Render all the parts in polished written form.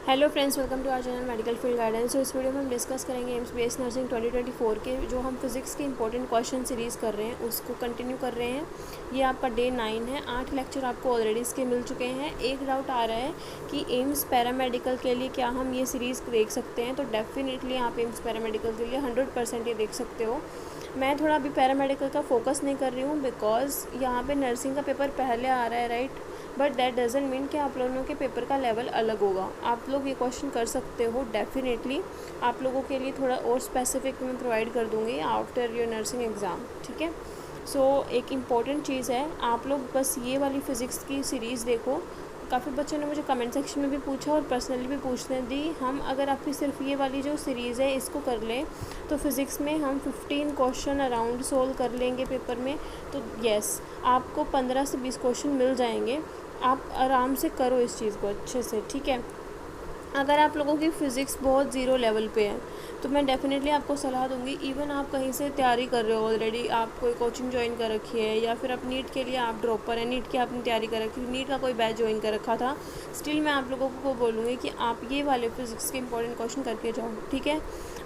Hello friends, welcome to our channel medical field guidance. तो इस video में हम डिस्कस करेंगे एम्स बीएससी नर्सिंग 2024 के जो हम फिजिक्स के इंपॉर्टेंट क्वेश्चन सीरीज़ कर रहे हैं उसको कंटिन्यू कर रहे हैं। ये आपका डे 9 है। 8 लेक्चर आपको ऑलरेडी इसके मिल चुके हैं। एक डाउट आ रहा है कि एम्स पैरामेडिकल के लिए क्या हम ये सीरीज़ देख सकते हैं, तो डेफिनेटली आप एम्स पैरामेडिकल के लिए 100% ये देख सकते हो। मैं थोड़ा अभी पैरामेडिकल का फोकस नहीं कर रही हूँ बिकॉज यहाँ पे नर्सिंग का पेपर पहले आ रहा है, right. But that doesn't mean कि आप लोगों के पेपर का लेवल अलग होगा। आप लोग ये क्वेश्चन कर सकते हो डेफिनेटली। आप लोगों के लिए थोड़ा और स्पेसिफिक मैं प्रोवाइड कर दूँगी आफ्टर योर नर्सिंग एग्ज़ाम, ठीक है। सो एक इम्पॉर्टेंट चीज़ है, आप लोग बस ये वाली फ़िज़िक्स की सीरीज़ देखो। काफ़ी बच्चों ने मुझे कमेंट सेक्शन में भी पूछा और पर्सनली भी पूछने दी। हम अगर आपकी सिर्फ ये वाली जो सीरीज़ है इसको कर लें तो फिज़िक्स में हम 15 क्वेश्चन अराउंड सोल्व कर लेंगे पेपर में। तो येस, आपको 15 से 20 क्वेश्चन मिल जाएंगे। आप आराम से करो इस चीज़ को अच्छे से, ठीक है। अगर आप लोगों की फ़िज़िक्स बहुत ज़ीरो लेवल पे है तो मैं डेफ़िनेटली आपको सलाह दूंगी, इवन आप कहीं से तैयारी कर रहे हो ऑलरेडी, आप कोई कोचिंग ज्वाइन कर रखी है या फिर आप नीट के लिए आप ड्रॉपर है, नीट की आपने तैयारी कर रखी है, नीट का कोई बैच ज्वाइन कर रखा था, स्टिल मैं आप लोगों को बोलूँगी कि आप ये वाले फ़िज़िक्स के इंपॉर्टेंट क्वेश्चन करके जाओ, ठीक है।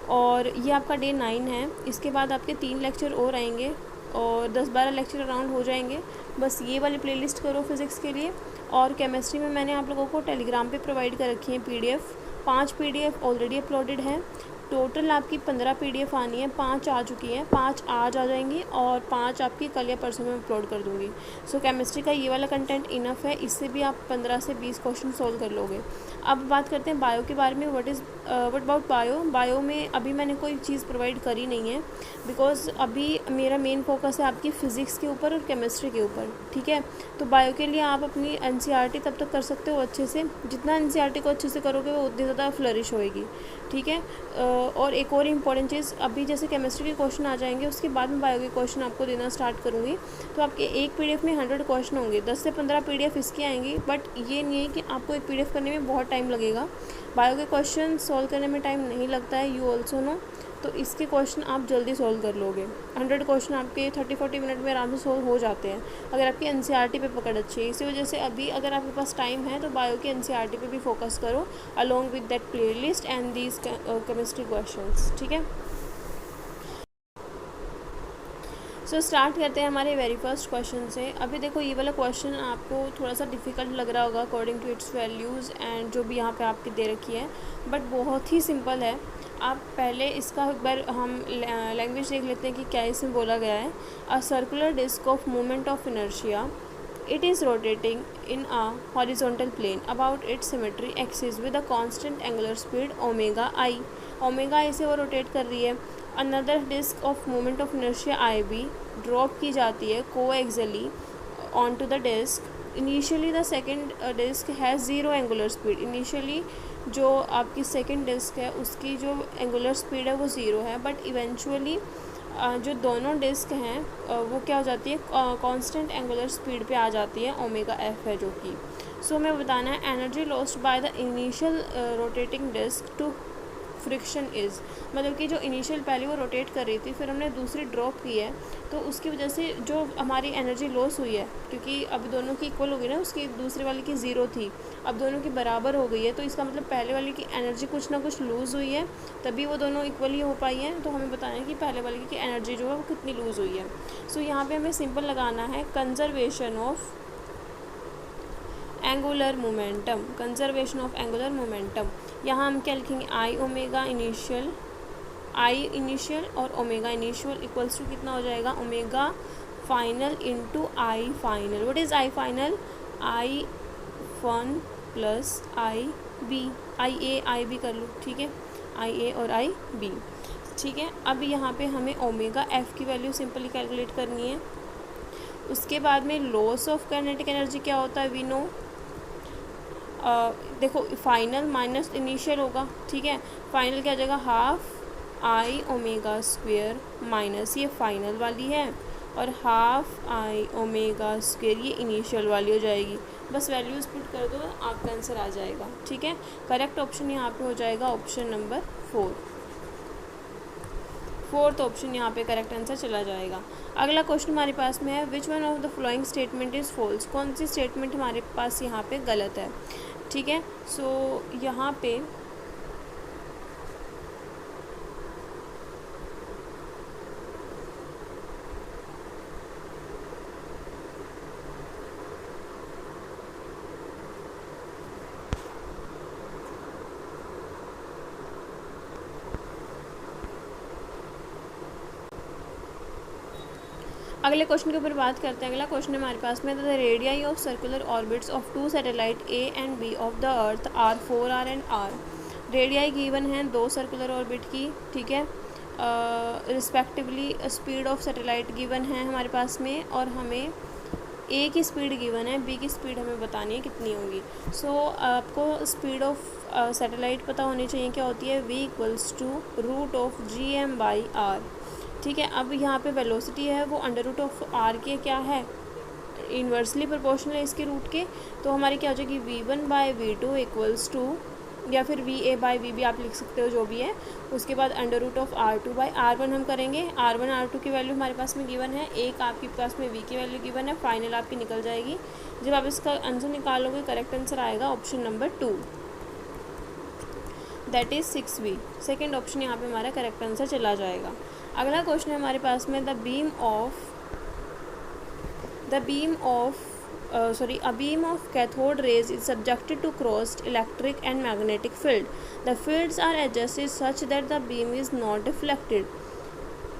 और ये आपका डे 9 है। इसके बाद आपके 3 लेक्चर और आएंगे और 10-12 लेक्चर अराउंड हो जाएंगे। बस ये वाली प्लेलिस्ट करो फिज़िक्स के लिए। और केमिस्ट्री में मैंने आप लोगों को टेलीग्राम पे प्रोवाइड कर रखी है PDF। 5 PDF ऑलरेडी अपलोडेड है। टोटल आपकी 15 PDF आनी है, 5 आ चुकी हैं, 5 आज आ जाएंगी और 5 आपकी कल या परसों में अपलोड कर दूँगी। सो केमिस्ट्री का ये वाला कंटेंट इनफ है, इससे भी आप 15 से 20 क्वेश्चन सोल्व कर लोगे। अब बात करते हैं बायो के बारे में। व्हाट अबाउट बायो में अभी मैंने कोई चीज़ प्रोवाइड करी नहीं है बिकॉज अभी मेरा मेन फोकस है आपकी फ़िज़िक्स के ऊपर और केमिस्ट्री के ऊपर, ठीक है। तो बायो के लिए आप अपनी NCERT तब तक कर सकते हो अच्छे से। जितना NCERT को अच्छे से करोगे वो उतनी ज़्यादा फ्लरिश होएगी, ठीक है। और एक और इम्पॉर्टेंट चीज़, अभी जैसे केमिस्ट्री के क्वेश्चन आ जाएंगे उसके बाद में बायो के क्वेश्चन आपको देना स्टार्ट करूँगी। तो आपके एक PDF में 100 क्वेश्चन होंगे, 10 से 15 PDF इसकी आएंगी। बट ये नहीं है कि आपको एक PDF करने में बहुत टाइम लगेगा। बायो के क्वेश्चन सॉल्व करने में टाइम नहीं लगता है, यू ऑल्सो नो। तो इसके क्वेश्चन आप जल्दी सॉल्व कर लोगे। 100 क्वेश्चन आपके 30-40 मिनट में आराम से सॉल्व हो जाते हैं अगर आपकी NCERT पे पकड़ अच्छी है। इसी वजह से अभी अगर आपके पास टाइम है तो बायो की NCERT पे भी फोकस करो along with that playlist and these chemistry questions, ठीक है। सो स्टार्ट करते हैं हमारे वेरी फर्स्ट क्वेश्चन से। अभी देखो ये वाला क्वेश्चन आपको थोड़ा सा डिफ़िकल्ट लग रहा होगा according to its values and जो भी यहाँ पे आपकी दे रखी है, बट बहुत ही सिंपल है। आप पहले इसका एक बार हम लैंग्वेज देख लेते हैं कि क्या इसमें बोला गया है। A circular disc of movement of inertia, it is rotating in a horizontal plane about its symmetry axis with a constant angular speed omega I। Omega I से वो रोटेट कर रही है। Another disc of moment of inertia IB drop की जाती है coaxially on to the disc. Initially the second disc has zero angular speed. Initially जो आपकी सेकेंड डिस्क है उसकी जो एंगुलर स्पीड है वो ज़ीरो है, बट इवेंचुअली जो दोनों डिस्क हैं वो क्या हो जाती है, कांस्टेंट एंगुलर स्पीड पे आ जाती है, ओमेगा F है जो कि। सो हमें बताना है energy lost by the initial rotating disc to friction is, मतलब कि जो इनिशियल पहले वो रोटेट कर रही थी फिर हमने दूसरी ड्रॉप की है तो उसकी वजह से जो हमारी एनर्जी लॉस हुई है, क्योंकि अब दोनों की इक्वल हो गई ना, उसकी दूसरे वाली की ज़ीरो थी, अब दोनों की बराबर हो गई है, तो इसका मतलब पहले वाली की एनर्जी कुछ ना कुछ लूज़ हुई है तभी वो दोनों इक्वली हो पाई हैं। तो हमें बताना है कि पहले वाली की एनर्जी जो है वो कितनी लूज़ हुई है। सो यहाँ पर हमें सिंपल लगाना है conservation of angular momentum, conservation of angular momentum. यहाँ हम क्या लिखेंगे, आई इनिशियल और ओमेगा इनिशियल इक्वल्स टू कितना हो जाएगा, omega final into I final. What is I final, I1 plus IB, IA कर लो, ठीक है, IA और IB, ठीक है। अब यहाँ पे हमें ओमेगा F की वैल्यू सिंपली कैलकुलेट करनी है। उसके बाद में लॉस ऑफ काइनेटिक एनर्जी क्या होता है, वी नो। देखो फाइनल माइनस इनिशियल होगा, ठीक है। फाइनल क्या हो जाएगा, half I omega square minus ये फाइनल वाली है और हाफ I ओमेगा स्क्वेयर ये इनिशियल वाली हो जाएगी। बस वैल्यूज़ पुट कर दो, आपका आंसर आ जाएगा, ठीक है। करेक्ट ऑप्शन यहाँ पे हो जाएगा ऑप्शन नंबर 4। फोर्थ ऑप्शन यहाँ पे करेक्ट आंसर चला जाएगा। अगला क्वेश्चन हमारे पास में है, which one of the following statement is false. कौन सी स्टेटमेंट हमारे पास यहाँ पे गलत है। ठीक है। सो यहाँ पे अगले क्वेश्चन के ऊपर बात करते हैं। अगला क्वेश्चन हमारे पास में the radii of circular orbits of two satellite A and B of the earth are 4r and r। Radii given है दो सर्कुलर ऑर्बिट की, ठीक है, respectively speed of satellite given है हमारे पास में, और हमें ए की स्पीड गिवन है, बी की स्पीड हमें बतानी है कितनी होगी। सो आपको स्पीड ऑफ सैटेलाइट पता होनी चाहिए, क्या होती है, v equals to root of gm/r, ठीक है। अब यहाँ पे वेलोसिटी है वो अंडर रूट ऑफ आर के क्या है, इन्वर्सली प्रोपोर्शनल है इसके रूट के, तो हमारी क्या हो जाएगी v1/v2 इक्वल्स टू, या फिर va/vb आप लिख सकते हो जो भी है, उसके बाद अंडर रूट ऑफ r2/r1 हम करेंगे। r1 r2 की वैल्यू हमारे पास में गिवन है, एक आपके पास में v की वैल्यू गिवन है, फाइनल आपकी निकल जाएगी। जब आप इसका आंसर निकालोगे करेक्ट आंसर आएगा option number 2, that is 6v। Second option यहाँ पे हमारा करेक्ट आंसर चला जाएगा। अगला क्वेश्चन है हमारे पास में a beam of cathode rays is subjected to crossed electric and magnetic field. The fields are adjusted such that the beam is not deflected.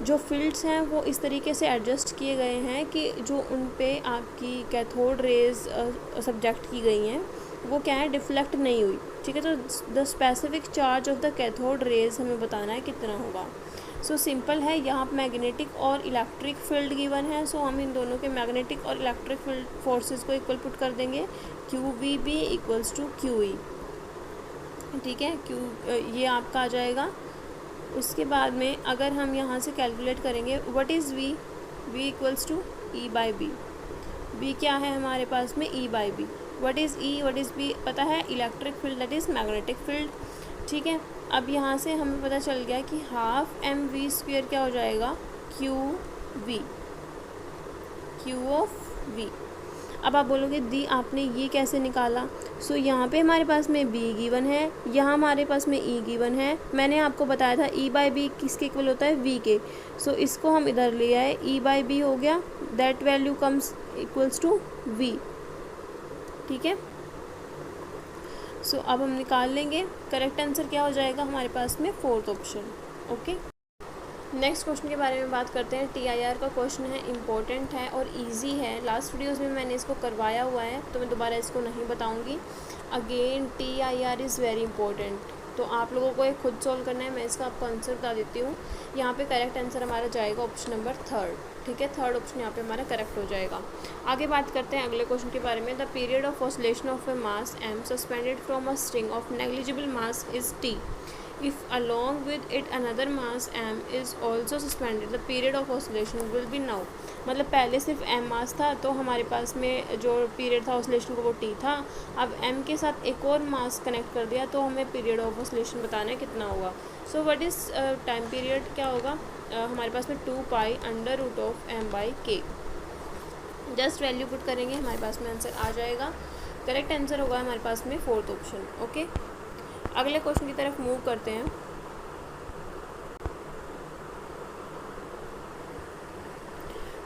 जो फील्ड्स हैं वो इस तरीके से एडजस्ट किए गए हैं कि जो उन पे आपकी कैथोड रेज सब्जेक्ट की गई हैं वो क्या है, डिफ्लेक्ट नहीं हुई, ठीक है। तो the specific charge of the cathode rays हमें बताना है कितना होगा। सो सिंपल है, यहाँ मैग्नेटिक और इलेक्ट्रिक फील्ड गिवन है, सो हम इन दोनों के मैग्नेटिक और इलेक्ट्रिक फील्ड फोर्सेस को इक्वल पुट कर देंगे, QVB इक्वल्स टू QE, ठीक है। ये आपका आ जाएगा। उसके बाद में अगर हम यहाँ से कैलकुलेट करेंगे what is V equals to E/B। B क्या है हमारे पास में, E/B। What is E, what is B पता है, electric field that is magnetic field, ठीक है। अब यहाँ से हमें पता चल गया कि हाफ mv² क्या हो जाएगा, QV, Q ऑफ V। अब आप बोलोगे दी आपने ये कैसे निकाला, सो यहाँ पे हमारे पास में B गिवन है, यहाँ हमारे पास में E गिवन है। मैंने आपको बताया था E/B किसके इक्वल होता है, V के, सो इसको हम इधर ले आए, E/B हो गया, that value comes equals to V, ठीक है। सो अब हम निकाल लेंगे, करेक्ट आंसर क्या हो जाएगा हमारे पास में, fourth option, okay. Next question के बारे में बात करते हैं। TIR का क्वेश्चन है, इम्पोर्टेंट है और इजी है। लास्ट वीडियोस में मैंने इसको करवाया हुआ है तो मैं दोबारा इसको नहीं बताऊंगी। Again TIR is very important, तो आप लोगों को एक खुद सॉल्व करना है। मैं इसका आपको आंसर बता देती हूँ। यहाँ पे करेक्ट आंसर हमारा जाएगा ऑप्शन नंबर 3, ठीक है। थर्ड ऑप्शन यहाँ पे हमारा करेक्ट हो जाएगा। आगे बात करते हैं अगले क्वेश्चन के बारे में। The period of oscillation of A mass m suspended from a string of negligible mass is t. If along with it another mass m is also suspended, the period of oscillation will be now. मतलब पहले सिर्फ m मास था तो हमारे पास में जो period था ऑसिलेशन को वो t था। अब m के साथ एक और मास कनेक्ट कर दिया तो हमें पीरियड ऑफ ऑसिलेशन बताना है कितना होगा। So what is time period क्या होगा, हमारे पास में 2π under root of m/k। Just value put करेंगे, हमारे पास में आंसर आ जाएगा। करेक्ट आंसर होगा हमारे पास में फोर्थ ऑप्शन, ओके। अगले क्वेश्चन की तरफ मूव करते हैं।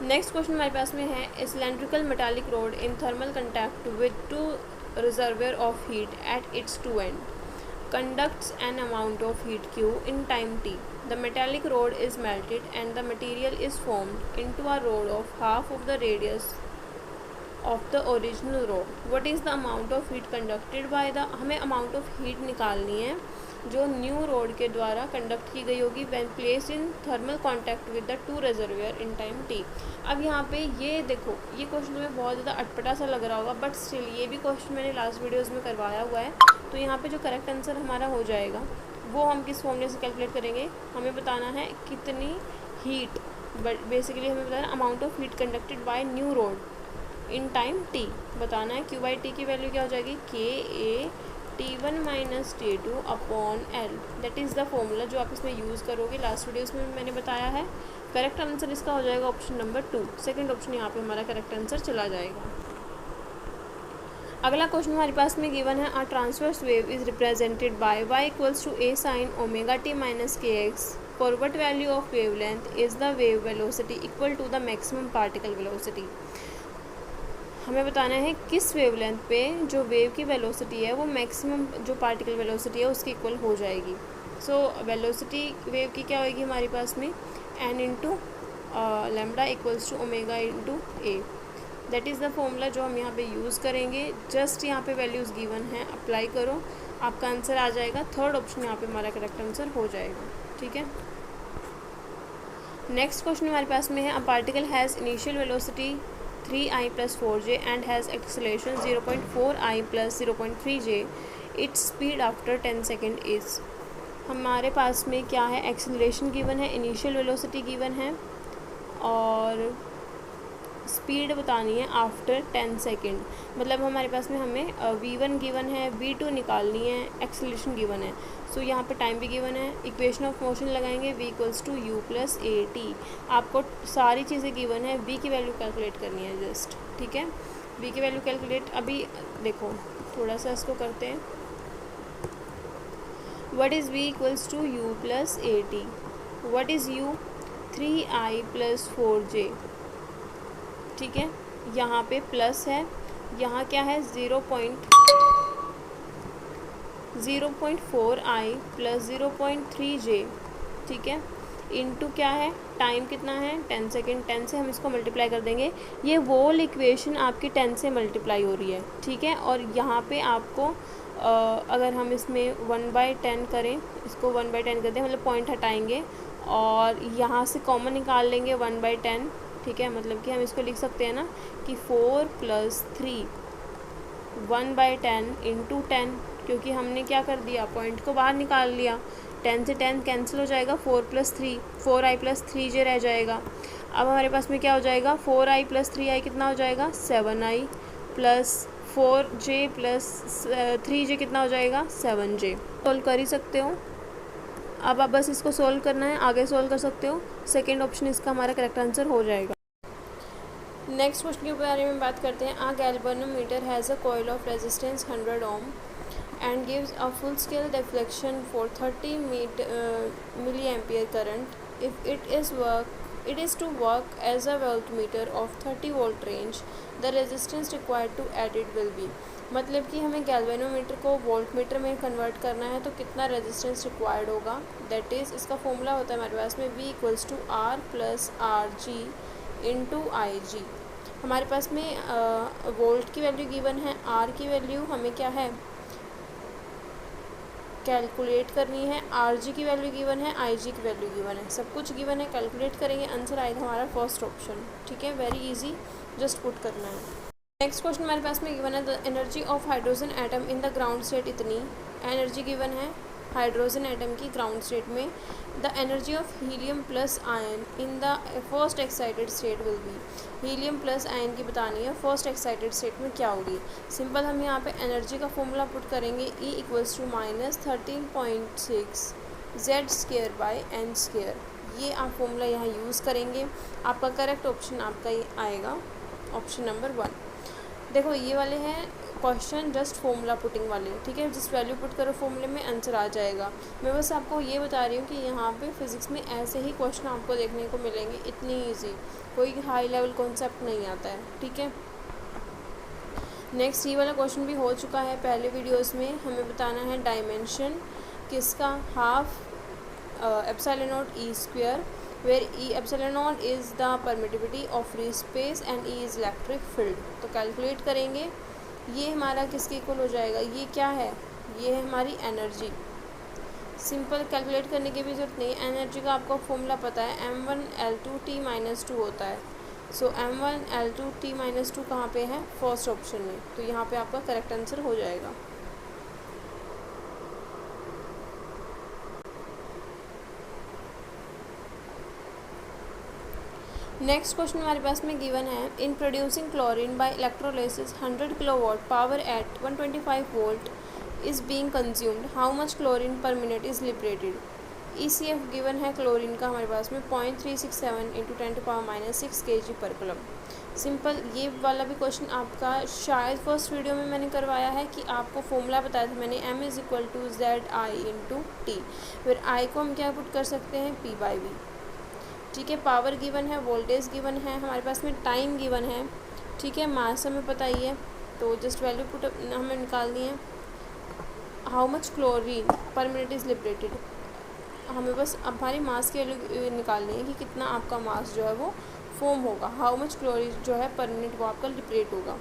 नेक्स्ट क्वेश्चन हमारे पास में है, ए cylindrical metallic road in thermal contact with 2 reservoir of heat at its 2 and conducts an amount of heat Q in time t. The metallic rod is melted and the material is formed into a rod of half of the radius of the original rod. What is the amount of heat conducted by the, हमें amount of heat निकालनी है जो new road के द्वारा conduct की गई होगी when placed in thermal contact with the 2 reservoir in time t. अब यहाँ पे ये देखो, ये क्वेश्चन में बहुत ज़्यादा अटपटा सा लग रहा होगा, बट स्टिल ये भी क्वेश्चन मैंने लास्ट वीडियोज़ में करवाया हुआ है। तो यहाँ पे जो करेक्ट आंसर हमारा हो जाएगा वो हम किस फॉर्मूले से कैलकुलेट करेंगे, हमें बताना है कितनी हीट, बट बेसिकली हमें बताना amount of heat conducted by new road in time t बताना है। Q/T की वैल्यू क्या हो जाएगी, KA T1 - T2 upon L, that is the formula जो आप इसमें यूज़ करोगे। लास्ट वीडियोस में मैंने बताया है। करेक्ट आंसर इसका हो जाएगा ऑप्शन नंबर 2, सेकंड ऑप्शन यहाँ पे हमारा करेक्ट आंसर चला जाएगा। अगला क्वेश्चन हमारे पास में गिवन है, a transverse wave is represented by y equals to a sine omega t minus k x. For what value of wavelength is the wave velocity equal to the maximum particle velocity. हमें बताना है किस wavelength पे जो wave की velocity है वो maximum जो पार्टिकल वेलोसिटी है उसके इक्वल हो जाएगी। सो वेलोसिटी वेव की क्या होगी हमारे पास में, n into lambda equals to omega into A. That is the formula जो हम यहाँ पे यूज़ करेंगे। जस्ट यहाँ पे वैल्यूज़ गिवन हैं, अप्लाई करो, आपका आंसर आ जाएगा। थर्ड ऑप्शन यहाँ पे हमारा करेक्ट आंसर हो जाएगा। ठीक है, नेक्स्ट क्वेश्चन हमारे पास में है, a particle has initial velocity 3i plus 4j and has acceleration 0.4i plus 0.3j. Its speed after 10 second is. हमारे पास में क्या है, एक्सेलरेशन गिवन है, इनिशियल वेलोसिटी गिवन है और स्पीड बतानी है आफ्टर 10 सेकेंड। मतलब हमारे पास में हमें v1 गिवन है, v2 निकालनी है, एक्सेलरेशन गिवन है। सो यहाँ पे टाइम भी गिवन है, इक्वेशन ऑफ मोशन लगाएंगे v equals to u plus a t. आपको सारी चीज़ें गिवन है, v की वैल्यू कैलकुलेट करनी है जस्ट। ठीक है, v की वैल्यू कैलकुलेट, अभी देखो थोड़ा सा इसको करते हैं। What is v equals to u plus a t, what is u 3i plus 4j। ठीक है, यहाँ पे प्लस है, यहाँ क्या है 0.4i प्लस 0.3j। ठीक है, इनटू क्या है, टाइम कितना है 10 सेकेंड, 10 से हम इसको मल्टीप्लाई कर देंगे। ये वोल इक्वेशन आपकी 10 से मल्टीप्लाई हो रही है। ठीक है, और यहाँ पे आपको अगर हम इसमें 1/10 करें, इसको 1/10 कर दें, मतलब पॉइंट हटाएंगे और यहाँ से कॉमन निकाल लेंगे 1/10। ठीक है, मतलब कि हम इसको लिख सकते हैं ना कि 4 + 3 1/10 इंटू 10, क्योंकि हमने क्या कर दिया, पॉइंट को बाहर निकाल लिया। 10 से 10 कैंसिल हो जाएगा, 4 + 3 4i प्लस 3j रह जाएगा। अब हमारे पास में क्या हो जाएगा, 4i प्लस 3i कितना हो जाएगा, 7i plus 4j plus 3j कितना हो जाएगा, 7j। सोल्व कर ही सकते हो। अब आप बस इसको सोल्व करना है, आगे सोल्व कर सकते हो। सेकेंड ऑप्शन इसका हमारा करेक्ट आंसर हो जाएगा। नेक्स्ट क्वेश्चन के बारे में बात करते हैं। A galvanometer has a coil of resistance 100 ohm and gives a full scale deflection for 30 milli ampere current. If it is to work as a voltmeter of 30 volt range, the resistance required to add it will be। मतलब कि हमें galvanometer को voltmeter में convert करना है तो कितना resistance required होगा। दैट इज़, इसका फॉर्मूला होता है हमारे पास में v equals to r plus R G into I G. हमारे पास में वोल्ट की वैल्यू गिवन है, आर की वैल्यू हमें क्या है कैलकुलेट करनी है, आर जी की वैल्यू गिवन है, आई जी की वैल्यू गिवन है, सब कुछ गिवन है, कैलकुलेट करेंगे, आंसर आएगा हमारा फर्स्ट ऑप्शन। ठीक है, वेरी इजी, जस्ट पुट करना है। नेक्स्ट क्वेश्चन हमारे पास में गिवन है, the energy of hydrogen atom in the ground state इतनी। एनर्जी गिवन है हाइड्रोजन एटम की ग्राउंड स्टेट में। The energy of helium plus ion in the first excited state will be. Helium plus ion की बतानी है first excited state में क्या होगी। सिंपल हम यहाँ पे एनर्जी का फॉर्मूला पुट करेंगे, E equals to -13.6 Z² by n²। ये आप फॉर्मूला यहाँ यूज़ करेंगे। आपका करेक्ट ऑप्शन आपका ये आएगा, ऑप्शन नंबर 1। देखो ये वाले हैं क्वेश्चन जस्ट फॉर्मूला पुटिंग वाले। ठीक है, जिस वैल्यू पुट करो फॉर्मूले में आंसर आ जाएगा। मैं बस आपको ये बता रही हूँ कि यहाँ पे फिज़िक्स में ऐसे ही क्वेश्चन आपको देखने को मिलेंगे, इतनी इजी, कोई हाई लेवल कॉन्सेप्ट नहीं आता है। ठीक है, नेक्स्ट ये वाला क्वेश्चन भी हो चुका है पहले वीडियोस में। हमें बताना है डायमेंशन किसका, half epsilon not E², where E epsilon naught is the permittivity of free space and E is electric field। तो कैलकुलेट करेंगे, ये हमारा किसके इक्वल हो जाएगा, ये क्या है, ये है हमारी एनर्जी। सिंपल कैलकुलेट करने की भी ज़रूरत नहीं, एनर्जी का आपको फॉर्मूला पता है, m1l2t-2 होता है। सो m1l2t-2 कहाँ पे है, फर्स्ट ऑप्शन में, तो यहाँ पे आपका करेक्ट आंसर हो जाएगा। नेक्स्ट क्वेश्चन हमारे पास में गिवन है, in producing chlorine by electrolysis 100 kilowatt power at 125 volt is being consumed, how much chlorine per minute is liberated. ECF given है क्लोरीन का हमारे पास में 0.367 × 10⁻⁻6 kg/कूलम। सिंपल ये वाला भी क्वेश्चन आपका शायद फर्स्ट वीडियो में मैंने करवाया है कि आपको फॉर्मूला बताया था मैंने, m=ZI/T। फिर I को हम क्या पुट कर सकते हैं, P/V। ठीक है, पावर गिवन है, वोल्टेज गिवन है, हमारे पास में टाइम गिवन है। ठीक है, मास हमें पता ही है, तो जस्ट वैल्यू पुट हमें निकालनी है। How much chlorine per minute is liberated, हमें बस हमारी मास की वैल्यू निकालनी है कि कितना आपका मास जो है वो फॉर्म होगा। हाउ मच क्लोरीन जो है पर मिनट वो आपका लिबरेट होगा।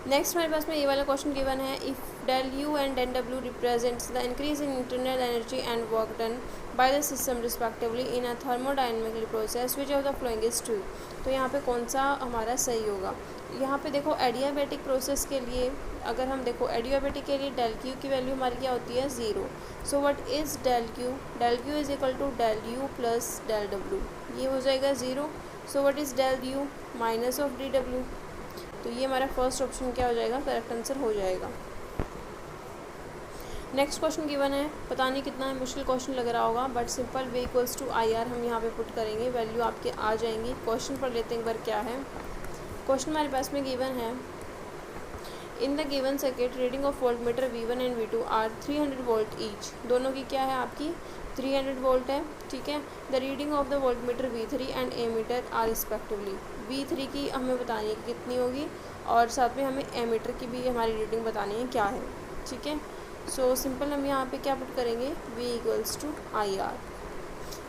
नेक्स्ट हमारे पास में ये वाला क्वेश्चन गिवन है, if del U and del W represents the increase in internal energy and work done by the system respectively in a thermodynamical process, which of the following is true। तो यहाँ पे कौन सा हमारा सही होगा। यहाँ पे देखो एडियाबैटिक प्रोसेस के लिए, अगर हम देखो एडियाबैटिक के लिए del Q की वैल्यू हमारी क्या होती है, 0। So what is del Q, del Q is equal to del U plus del W, ये हो जाएगा 0। So what is del U minus of dW, तो ये हमारा फर्स्ट ऑप्शन क्या हो जाएगा, करेक्ट आंसर हो जाएगा। नेक्स्ट क्वेश्चन गिवन है, पता नहीं कितना मुश्किल क्वेश्चन लग रहा होगा, but simple V equals to IR हम यहाँ पे पुट करेंगे, वैल्यू आपके आ जाएंगी। क्वेश्चन पढ़ लेते हैं एक बार क्या है। क्वेश्चन हमारे पास में गिवन है, in the given circuit reading of volt meter V1 and V2 are 300 volt each, दोनों की क्या है आपकी 300 वोल्ट है। ठीक है, the reading of the volt meter V3 and ammeter are respectively, V3 की हमें बतानी है कि कितनी होगी, और साथ में हमें एमीटर की भी हमारी रीडिंग बतानी है क्या है। ठीक है, सो सिंपल हम यहाँ पे क्या पुट करेंगे, V इक्वल्स टू IR।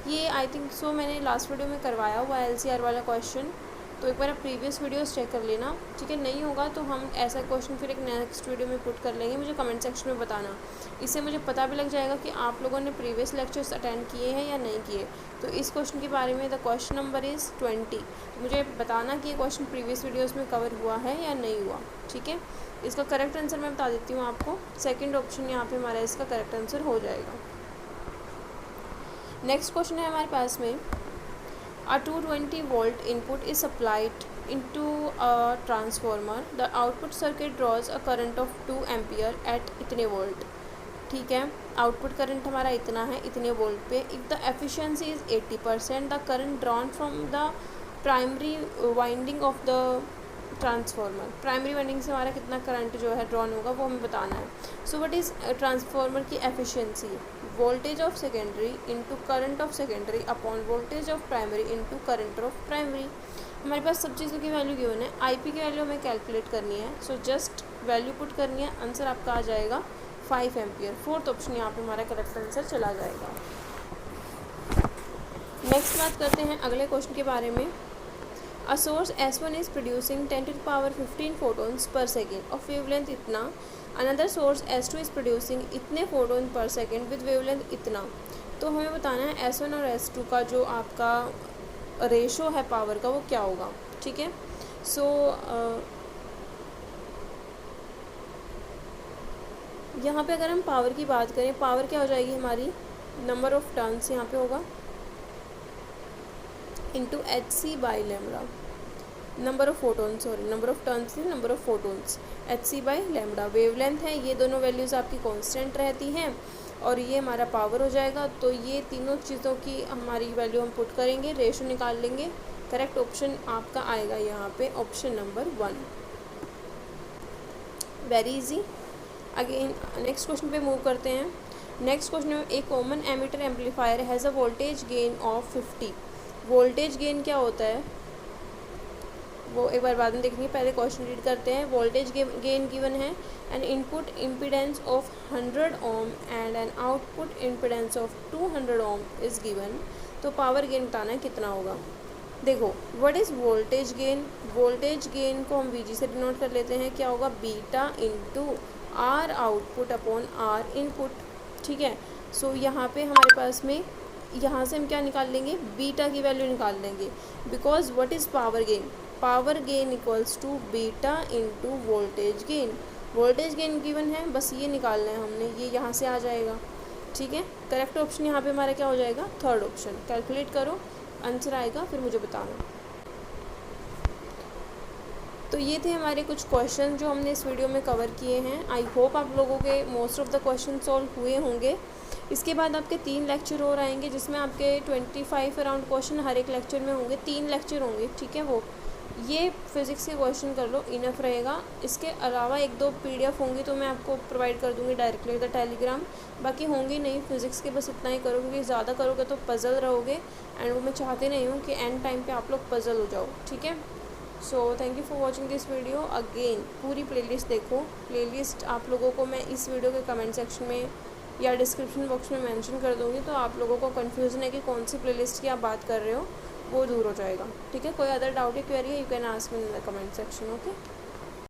ये आई थिंक सो मैंने लास्ट वीडियो में करवाया हुआ LCR वाला क्वेश्चन, तो एक बार आप प्रीवियस वीडियोस चेक कर लेना। ठीक है, नहीं होगा तो हम ऐसा क्वेश्चन फिर एक नेक्स्ट वीडियो में पुट कर लेंगे, मुझे कमेंट सेक्शन में बताना, इससे मुझे पता भी लग जाएगा कि आप लोगों ने प्रीवियस लेक्चर्स अटेंड किए हैं या नहीं किए। तो इस क्वेश्चन के बारे में द क्वेश्चन नंबर इज़ 20, तो मुझे बताना कि ये क्वेश्चन प्रीवियस वीडियोज़ में कवर हुआ है या नहीं हुआ। ठीक है, इसका करेक्ट आंसर मैं बता देती हूँ आपको, सेकेंड ऑप्शन यहाँ पे हमारा इसका करेक्ट आंसर हो जाएगा। नेक्स्ट क्वेश्चन है हमारे पास में, a 220 volt input is supplied into a transformer, the output circuit draws a current of 2 ampere at इतने वोल्ट। ठीक है, आउटपुट करंट हमारा इतना है इतने वोल्ट पे। If the efficiency is 80%, the current drawn from the primary winding of the transformer, primary winding से हमारा कितना करंट जो है ड्रॉन होगा वो हमें बताना है। सो व्हाट इज़ ट्रांसफार्मर की efficiency, voltage of secondary into current of secondary upon voltage of primary into current of primary. हमारे पास सब चीज़ों की वैल्यू गिवन है, IP की वैल्यू हमें कैलकुलेट करनी है। सो जस्ट वैल्यू पुट करनी है, आंसर आपका आ जाएगा 5 एम्पियर। फोर्थ ऑप्शन यहाँ पे हमारा करेक्ट आंसर चला जाएगा। नेक्स्ट बात करते हैं अगले क्वेश्चन के बारे में। A source S1 is producing 10 to the power 15 photons per second of wavelength इतना, another source S2 is producing इतने photon per second with wavelength इतना। तो हमें बताना है S1 और S2 का जो आपका रेशो है पावर का वो क्या होगा। ठीक है, सो यहाँ पे अगर हम पावर की बात करें, पावर क्या हो जाएगी हमारी, नंबर ऑफ टर्न्स यहाँ पे होगा into hc/λ, number of photon, sorry number of turns नहीं, number of photons, hc/λ। Wavelength है, ये दोनों वैल्यूज़ आपकी कांस्टेंट रहती हैं, और ये हमारा पावर हो जाएगा। तो ये तीनों चीज़ों की हमारी वैल्यू हम पुट करेंगे, रेशो निकाल लेंगे। करेक्ट ऑप्शन आपका आएगा यहाँ पे option number 1, very easy. Again next question पे मूव करते हैं। नेक्स्ट क्वेश्चन में, a common emitter amplifier has a voltage gain of 50। Voltage gain क्या होता है वो एक बार बाद में देखेंगे, पहले क्वेश्चन रीड करते हैं। वोल्टेज गेन गिवन है, an input impedance of 100 ohm and an output impedance of 200 ohm is given. तो पावर गेन बताना है कितना होगा। देखो what is voltage gain, voltage gain को हम VG से डिनोट कर लेते हैं, क्या होगा, beta into R output upon R input. ठीक है, सो यहाँ पे हमारे पास में यहाँ से हम क्या निकाल लेंगे, बीटा की वैल्यू निकाल लेंगे, because what is power gain, power gain equals to beta into voltage gain. Voltage gain given है, बस ये निकालना है हमने, ये यहाँ से आ जाएगा। ठीक है, करेक्ट ऑप्शन यहाँ पे हमारा क्या हो जाएगा, थर्ड ऑप्शन। कैलकुलेट करो, आंसर आएगा, फिर मुझे बताना। तो ये थे हमारे कुछ क्वेश्चन जो हमने इस वीडियो में कवर किए हैं। आई होप आप लोगों के most of the question solve हुए होंगे। इसके बाद आपके 3 लेक्चर और आएंगे जिसमें आपके 25 अराउंड क्वेश्चन हर एक लेक्चर में होंगे, 3 लेक्चर होंगे, ठीक है। वो ये फिज़िक्स के क्वेश्चन कर लो, इनफ रहेगा। इसके अलावा 1-2 PDF होंगी तो मैं आपको प्रोवाइड कर दूँगी डायरेक्टली द टेलीग्राम, बाकी होंगी नहीं। फिज़िक्स के बस इतना ही करो, क्योंकि ज़्यादा करोगे तो पज़ल रहोगे, एंड वो मैं चाहती नहीं हूँ कि एंड टाइम पे आप लोग पज़ल हो जाओ, ठीक है। So thank you for watching this video. Again पूरी प्लेलिस्ट देखो। प्लेलिस्ट आप लोगों को मैं इस वीडियो के कमेंट सेक्शन में या डिस्क्रिप्शन बॉक्स में मेंशन कर दूँगी, तो आप लोगों को कन्फ्यूज़न है कि कौन सी प्लेलिस्ट की आप बात कर रहे हो, वो दूर हो जाएगा, ठीक है। कोई अदर डाउट या क्वेरी है, you can ask me in the comment section, okay.